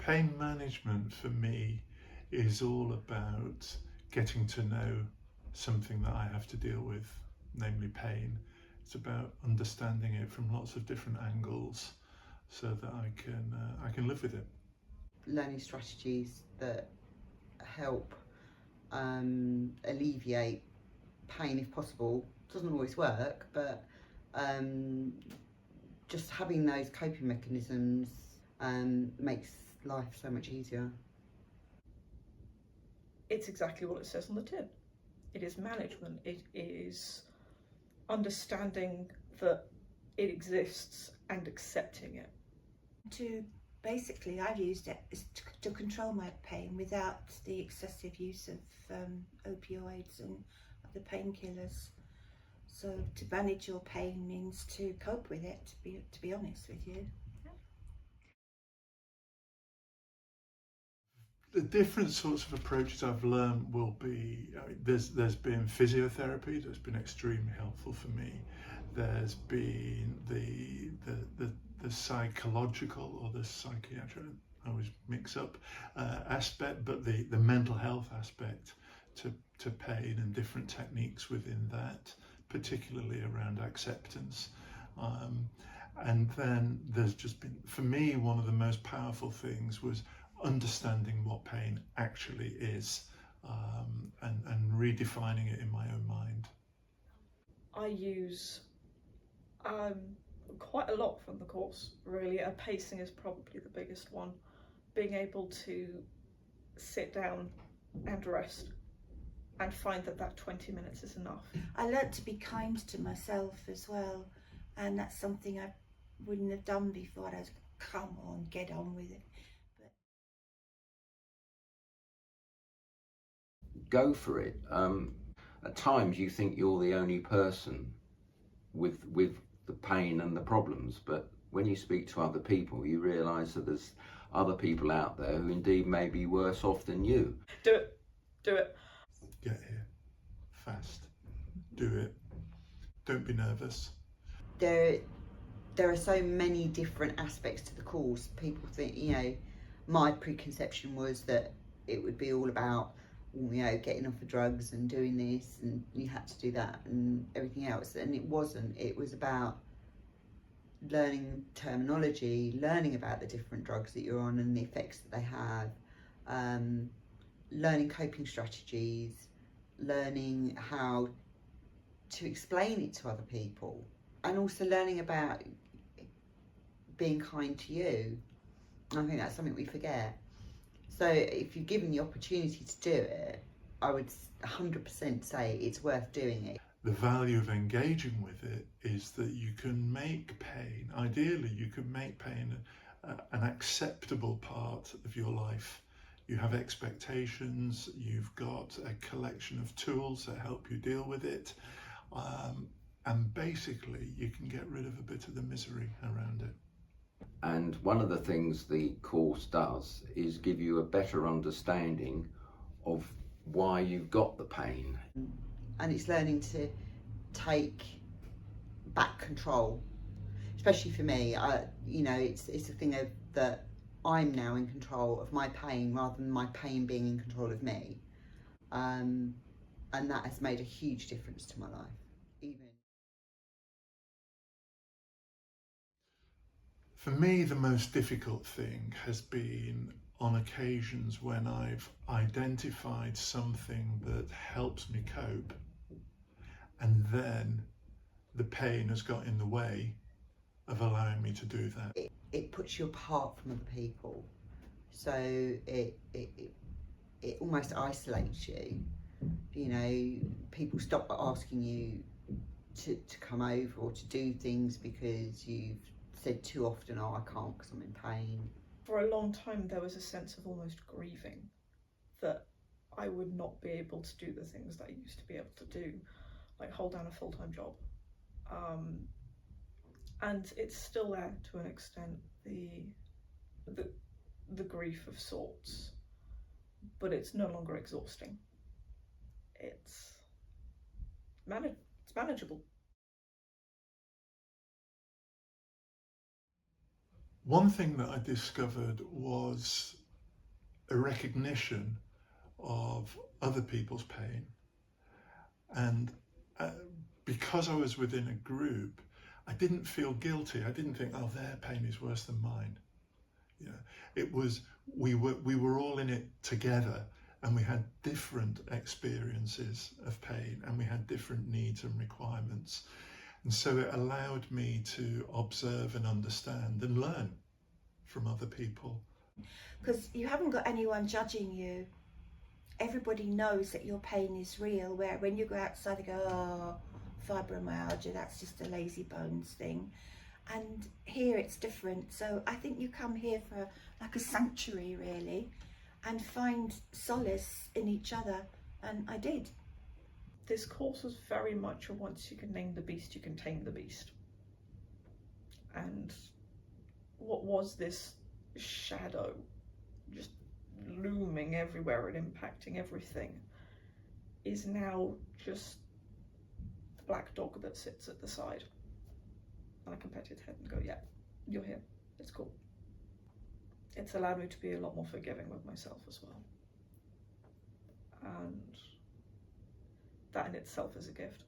Pain management for me is all about getting to know something that I have to deal with, namely pain. It's about understanding it from lots of different angles so that I can live with it. Learning strategies that help alleviate pain if possible. Doesn't always work, but just having those coping mechanisms makes life so much easier. It's exactly what it says on the tin. It is management. It is understanding that it exists and accepting it. Basically, I've used it to control my pain without the excessive use of opioids and other painkillers. So to manage your pain means to cope with it, to be honest with you. The different sorts of approaches I've learned will be, there's been physiotherapy that's been extremely helpful for me. There's been the psychological or the psychiatric, I always mix up, aspect, but the mental health aspect to pain and different techniques within that, particularly around acceptance. And then there's just been, for me, one of the most powerful things was understanding what pain actually is, and redefining it in my own mind. I use quite a lot from the course, really. Pacing is probably the biggest one. Being able to sit down and rest and find that 20 minutes is enough. I learnt to be kind to myself as well, and that's something I wouldn't have done before. I was, come on, get on with it. Go for it. At times you think you're the only person with the pain and the problems, but when you speak to other people, you realise that there's other people out there who indeed may be worse off than you. Do it. Do it. Get here fast. Do it. Don't be nervous. There are so many different aspects to the course. People think, my preconception was that it would be all about, getting off the drugs and doing this, and you had to do that and everything else. And it wasn't. It was about learning terminology, learning about the different drugs that you're on and the effects that they have, learning coping strategies, learning how to explain it to other people, and also learning about being kind to you. And I think that's something we forget. So if you're given the opportunity to do it, I would 100% say it's worth doing it. The value of engaging with it is that you can make pain, ideally you can make pain an acceptable part of your life. You have expectations, you've got a collection of tools that help you deal with it, and basically you can get rid of a bit of the misery around it. And one of the things the course does is give you a better understanding of why you've got the pain. And it's learning to take back control, especially for me. It's a thing of that I'm now in control of my pain rather than my pain being in control of me. And that has made a huge difference to my life. For me, the most difficult thing has been on occasions when I've identified something that helps me cope, and then the pain has got in the way of allowing me to do that. It puts you apart from other people, so it almost isolates you. People stop asking you to come over or to do things because you've said too often, oh, I can't because I'm in pain. For a long time there was a sense of almost grieving that I would not be able to do the things that I used to be able to do, like hold down a full-time job. And it's still there to an extent, the grief of sorts, but it's no longer exhausting. It's manageable. One thing that I discovered was a recognition of other people's pain, and because I was within a group, I didn't feel guilty. I didn't think, oh, their pain is worse than mine. You know, it was we were all in it together, and we had different experiences of pain, and we had different needs and requirements, and so it allowed me to observe and understand and learn from other people. Because you haven't got anyone judging you. Everybody knows that your pain is real, where when you go outside they go, oh, fibromyalgia, that's just a lazy bones thing. And here it's different. So I think you come here for like a sanctuary really, and find solace in each other, and I did. This course was very much a once you can name the beast, you can tame the beast. And what was this shadow just looming everywhere and impacting everything is now just the black dog that sits at the side. And I can pet its head and go, yeah, you're here, it's cool. It's allowed me to be a lot more forgiving with myself as well. And that in itself is a gift.